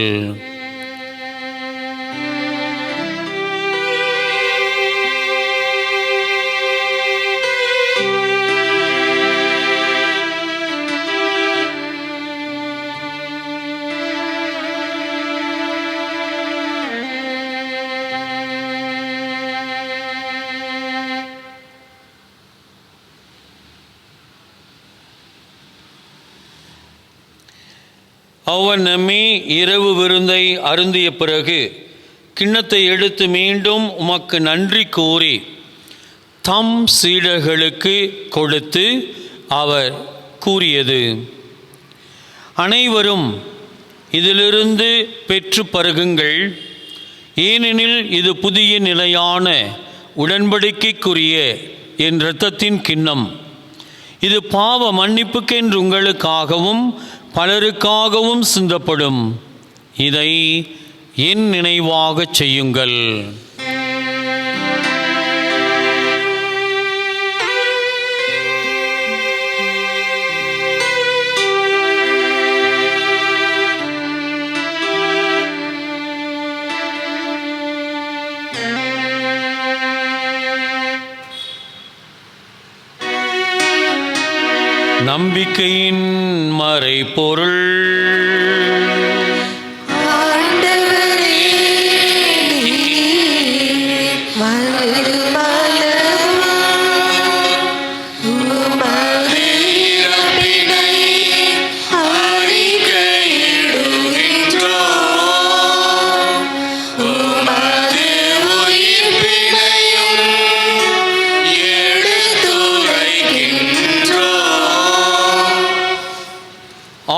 அவ்வண்ணமே இரவு விருந்தை அருந்திய பிறகு கிண்ணத்தை எடுத்து மீண்டும் உமக்கு நன்றி கூறி தம் சீடர்களுக்கு கொடுத்து அவர் கூறியது, அனைவரும் இதிலிருந்து பெற்று பருகுங்கள். ஏனெனில் இது புதிய நிலையான உடன்படிக்கைக்குரிய என் இரத்தத்தின் கிண்ணம். இது பாவ மன்னிப்புக்கென்று உங்களுக்காகவும் பலருக்காகவும் சிந்தப்படும். இதை என் நினைவாகச் செய்யுங்கள். நம்பிக்கையின் மறைபொருள்.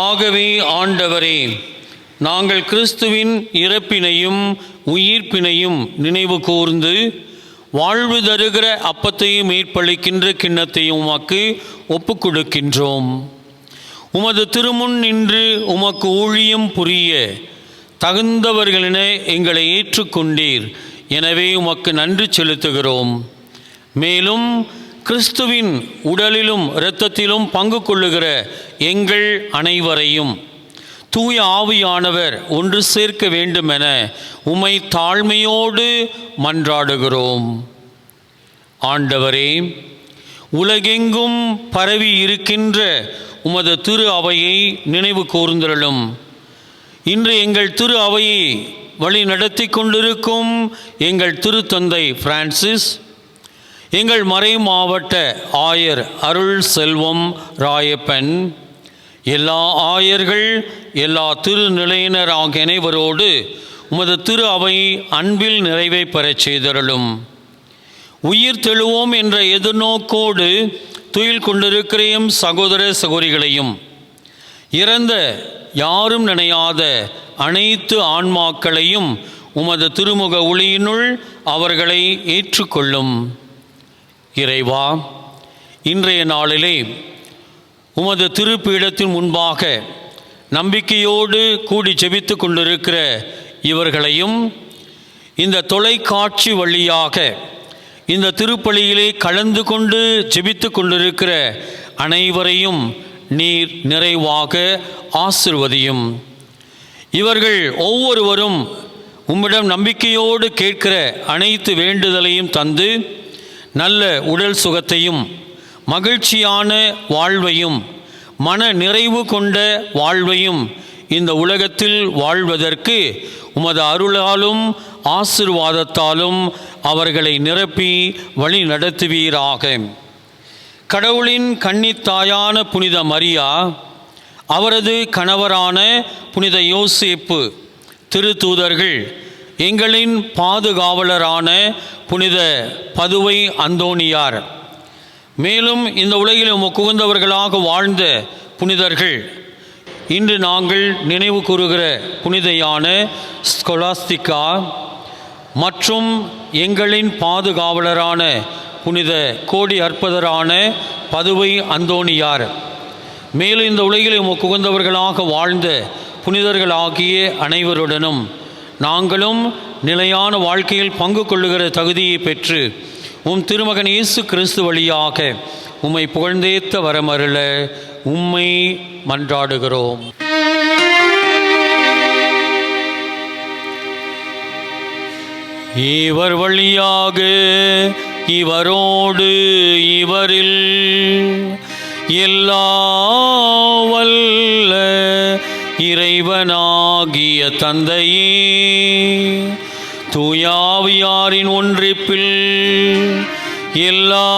ஆகவே ஆண்டவரே, நாங்கள் கிறிஸ்துவின் இறப்பினையும் உயிர்ப்பினையும் நினைவு கூர்ந்து வாழ்வு தருகிற அப்பத்தையும் மீட்பளிக்கின்ற கிண்ணத்தையும் உமக்கு ஒப்புக் கொடுக்கின்றோம். உமது திருமுன் நின்று உமக்கு ஊழியம் புரிய தகுந்தவர்களென எங்களை ஏற்றுக்கொண்டீர். எனவே உமக்கு நன்றி செலுத்துகிறோம். மேலும் கிறிஸ்துவின் உடலிலும் இரத்தத்திலும் பங்கு கொள்ளுகிற எங்கள் அனைவரையும் தூய ஆவியானவர் ஒன்று சேர்க்க வேண்டுமென உம்மை தாழ்மையோடு மன்றாடுகிறோம். ஆண்டவரே, உலகெங்கும் பரவி இருக்கின்ற உமது திரு அவையை நினைவு கூர்ந்தருளும். இன்று எங்கள் திரு அவையை வழி நடத்தி கொண்டிருக்கும் எங்கள் திருத்தந்தை பிரான்சிஸ், எங்கள் மறை மாவட்ட ஆயர் அருள் செல்வம் ராயப்பன், எல்லா ஆயர்கள், எல்லா திருநிலையினர் ஆகிய அனைவரோடு உமது திரு அவை அன்பில் நிறைவை பெறச் செய்தருளும். உயிர் தெழுவோம் என்ற எதிர்நோக்கோடு துயில் கொண்டிருக்கிற எம் சகோதர சகோதரிகளையும், இறந்த யாரும் நினையாத அனைத்து ஆன்மாக்களையும் உமது திருமுக ஒளியினுள் அவர்களை ஏற்றுக்கொள்ளும். இறைவா, இன்றைய நாளிலே உமது திருப்பீடத்தின் முன்பாக நம்பிக்கையோடு கூடி ஜெபித்து கொண்டிருக்கிற இவர்களையும், இந்த தொலைக்காட்சி வழியாக இந்த திருப்பலியிலே கலந்து கொண்டு ஜெபித்து கொண்டிருக்கிற அனைவரையும் நீர் நிறைவாக ஆசிர்வதியும். இவர்கள் ஒவ்வொருவரும் உம்மிடம் நம்பிக்கையோடு கேட்கிற அனைத்து வேண்டுதலையும் தந்து நல்ல உடல் சுகத்தையும் மகிழ்ச்சியான வாழ்வையும் மன நிறைவு கொண்ட வாழ்வையும் இந்த உலகத்தில் வாழ்வதற்கு உமது அருளாலும் ஆசீர்வாதத்தாலும் அவர்களை நிரப்பி வழி நடத்துவீராக. கடவுளின் கன்னித்தாயான புனித மரியா, அவரது கணவரான புனித யோசேப்பு, திருத்தூதர்கள், எங்களின் பாதுகாவலரான புனித பதுவை அந்தோணியார், மேலும் இந்த உலகில் உமக்கு உகந்தவர்களாக வாழ்ந்த புனிதர்கள், இன்று நாங்கள் நினைவு கூறுகிற புனிதையான ஸ்கொலாஸ்திகா மற்றும் எங்களின் பாதுகாவலரான புனித கோடி அற்புதரான பதுவை அந்தோணியார், மேலும் இந்த உலகில் உமக்கு உகந்தவர்களாக வாழ்ந்த புனிதர்களாகிய அனைவருடனும் நாங்களும் நிலையான வாழ்க்கையில் பங்கு கொள்ளுகிற தகுதியை பெற்று உம் திருமகன் இயேசு கிறிஸ்து வழியாக உம்மை புகழ்ந்தேத்த வரமருள உம்மை மன்றாடுகிறோம். இவர் வழியாக இவரோடு இவரில் எல்லா வல்ல இறைவனாகிய தந்தையே, தூயாவியாரின் ஒன்றிப்பில் எல்லா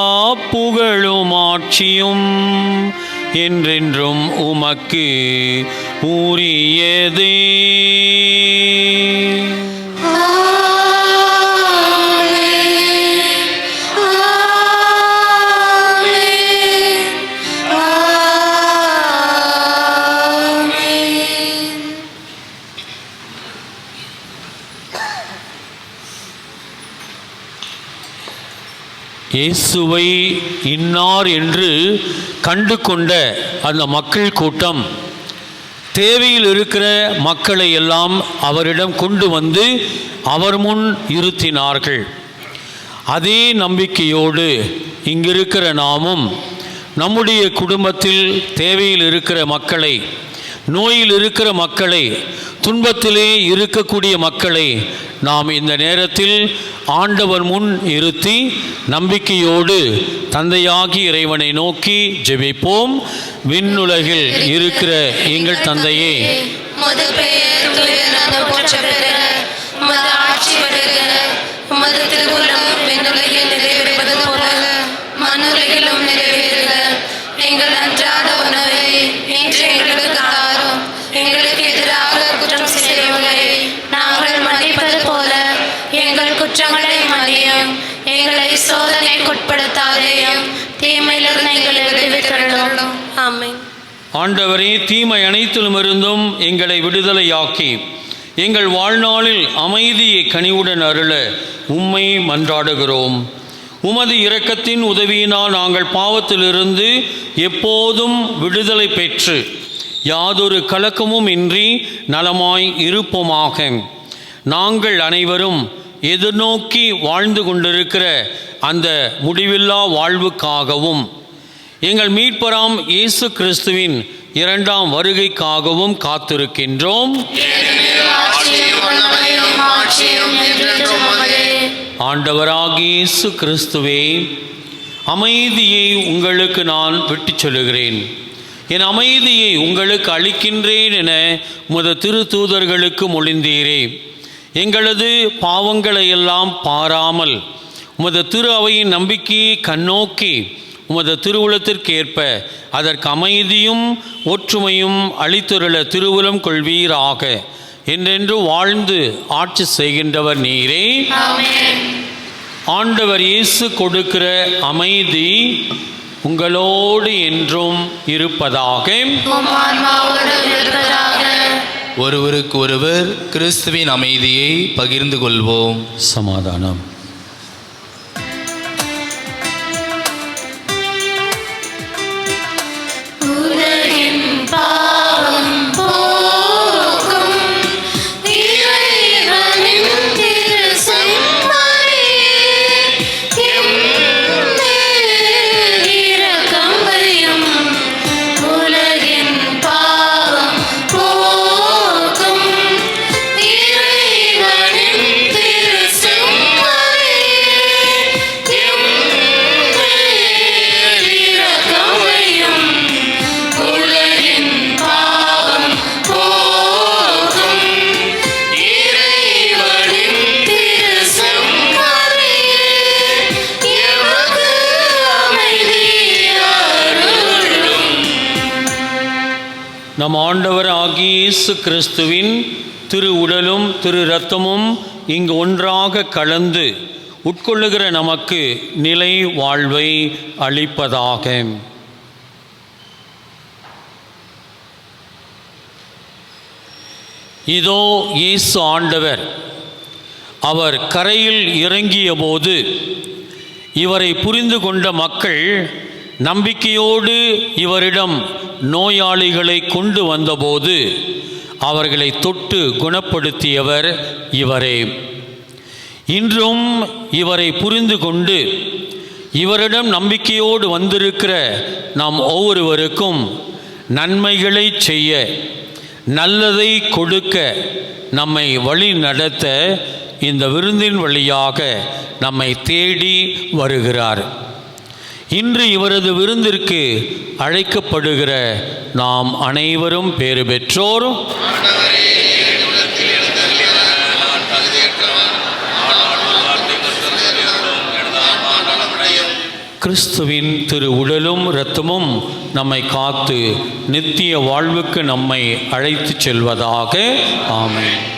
புகழும் ஆட்சியும் என்றென்றும் உமக்கு உரியதே. இயேசுவை இன்னார் என்று கண்டு கொண்ட அந்த மக்கள் கூட்டம் தேவையில் இருக்கிற மக்களை எல்லாம் அவரிடம் கொண்டு வந்து அவர் முன் இருத்தினார்கள். அதே நம்பிக்கையோடு இங்கிருக்கிற நாமும் நம்முடைய குடும்பத்தில் தேவையில் இருக்கிற மக்களை, நோயில் இருக்கிற மக்களை, துன்பத்திலே இருக்கக்கூடிய மக்களை நாம் இந்த நேரத்தில் ஆண்டவர் முன் இருத்தி நம்பிக்கையோடு தந்தையாகி இறைவனை நோக்கி ஜெபிப்போம். விண்ணுலகில் இருக்கிற எங்கள் தந்தையே, உமது பெயர் தூயதென போற்ற பெறுக. உமது ஆட்சி வருக. உமது திருவுளம் விண்ணுலகில் நிறைவேறுவது போல மண்ணுலகிலும் நிறைவேறுக. எங்கள் அன்றாட உணவை இன்று எங்களுக்கு தாரும். எங்களுக்கு எதிராக குற்றம் செய்தவர்களை நாங்கள் மன்னிப்பது போல எங்கள் குற்றங்களை மன்னியும். எங்களை சோதனைக்குட்படுத்தாதேயும், தீமையிலிருந்து எங்களை விடுவித்தருளும். ஆமென். ஆண்டவரே, தீமை அனைத்திலும் இருந்தும் எங்களை விடுதலையாக்கி எங்கள் வாழ்நாளில் அமைதியை கனிவுடன் அருள உம்மை மன்றாடுகிறோம். உமது இரக்கத்தின் உதவியினால் நாங்கள் பாவத்திலிருந்து எப்போதும் விடுதலை பெற்று யாதொரு கலக்கமும் இன்றி நலமாய் இருப்போமாக. நாங்கள் அனைவரும் எதிர்நோக்கி வாழ்ந்து கொண்டிருக்கிற அந்த முடிவில்லா வாழ்வுக்காகவும் எங்கள் மீட்பராம் இயேசு கிறிஸ்துவின் இரண்டாம் வருகைக்காகவும் காத்திருக்கின்றோம். ஆண்டவராகிய இயேசு கிறிஸ்துவே, அமைதியை உங்களுக்கு நான் விட்டுச் சொல்லுகிறேன், என் அமைதியை உங்களுக்கு அளிக்கின்றேன் என உமது திரு தூதர்களுக்கு மொழிந்தீரே. எங்களது பாவங்களை எல்லாம் பாராமல் உமது திரு அவையின் நம்பிக்கையை கண்ணோக்கி உமது திருவுளத்திற்கேற்ப அதற்கு அமைதியும் ஒற்றுமையும் அளித்தருள திருவுளம் கொள்வீராக. என்றென்று வாழ்ந்து ஆட்சி செய்கின்றவர் நீரே. ஆண்டவர் இயேசு கொடுக்கிற அமைதி உங்களோடு என்றும் இருப்பதாக. ஒருவருக்கு ஒருவர் கிறிஸ்துவின் அமைதியை பகிர்ந்து கொள்வோம். சமாதானம். நம் ஆண்டவர் ஆகிய இயேசு கிறிஸ்துவின் திரு உடலும் திரு இரத்தமும் இங்கு ஒன்றாக கலந்து உட்கொள்ளுகிற நமக்கு நிலை வாழ்வை அளிப்பதாக. இதோ இயேசு ஆண்டவர். அவர் கரையில் இறங்கிய போது இவரை புரிந்து கொண்ட மக்கள் நம்பிக்கையோடு இவரிடம் நோயாளிகளை கொண்டு வந்தபோது அவர்களை தொட்டு குணப்படுத்தியவர் இவரே. இன்றும் இவரை புரிந்து கொண்டு இவரிடம் நம்பிக்கையோடு வந்திருக்கிற நாம் ஒவ்வொருவருக்கும் நன்மைகளை செய்ய, நல்லதை கொடுக்க, நம்மை வழி நடத்த இந்த விருந்தின் வழியாக நம்மை தேடி வருகிறார். இன்று இவரது விருந்திற்கு அழைக்கப்படுகிற நாம் அனைவரும் பேறு பெற்றோரும் கிறிஸ்துவின் திரு உடலும் இரத்தமும் நம்மை காத்து நித்திய வாழ்வுக்கு நம்மை அழைத்துச் செல்வதாக. ஆமென்.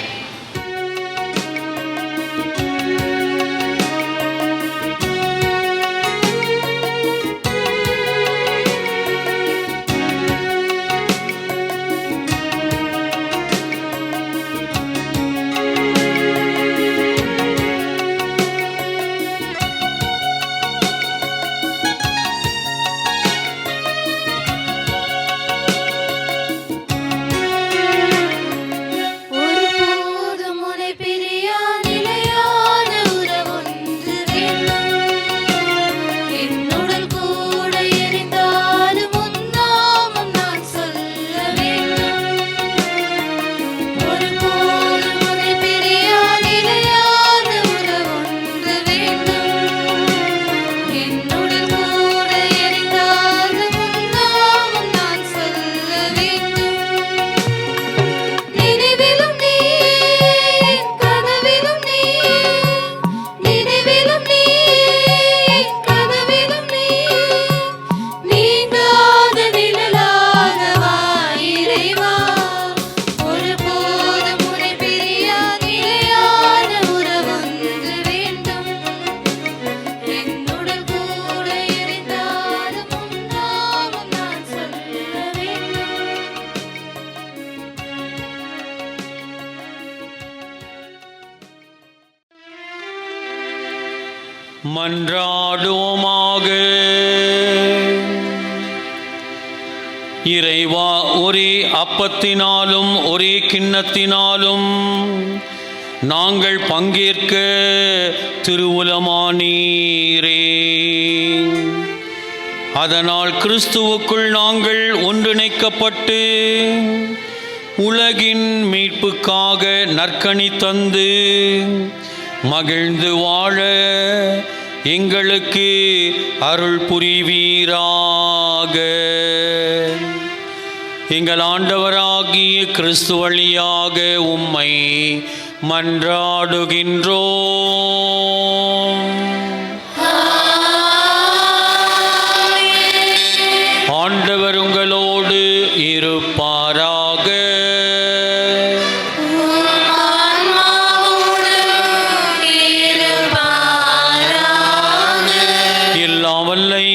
மன்றாடுவோமாக. இறைவா, ஒரே அப்பத்தினாலும் ஒரே கிண்ணத்தினாலும் நாங்கள் பங்கேற்க திருவுலமானீரே. அதனால் கிறிஸ்துவுக்குள் நாங்கள் ஒன்றிணைக்கப்பட்டு உலகின் மீட்புக்காக நற்கனி தந்து மகிழ்ந்து வாழ எங்களுக்கு அருள் புரிவீராக. எங்கள் ஆண்டவராகிய கிறிஸ்து வழியாக உம்மை மன்றாடுகின்றோம். ஆண்டவர் உங்களோடு இருப்பாராக.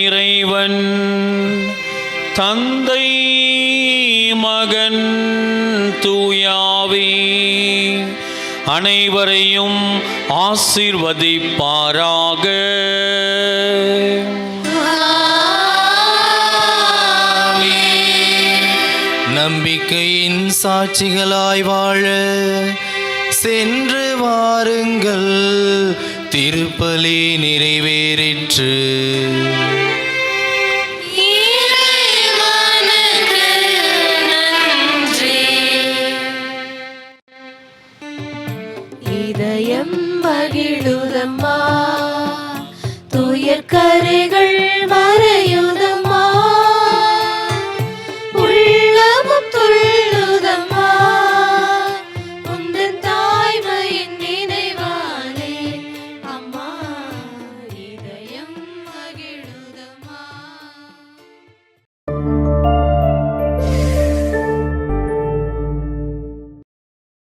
இறைவன் தந்தை மகன் தூயாவி அனைவரையும் ஆசீர்வதிப்பாராக. நம்பிக்கையின் சாட்சிகளாய் வாழ சென்று வாருங்கள். திருப்பலி நிறைவேறிற்று. இதயம் மகிழுதம்மா, துயர் கரைகள்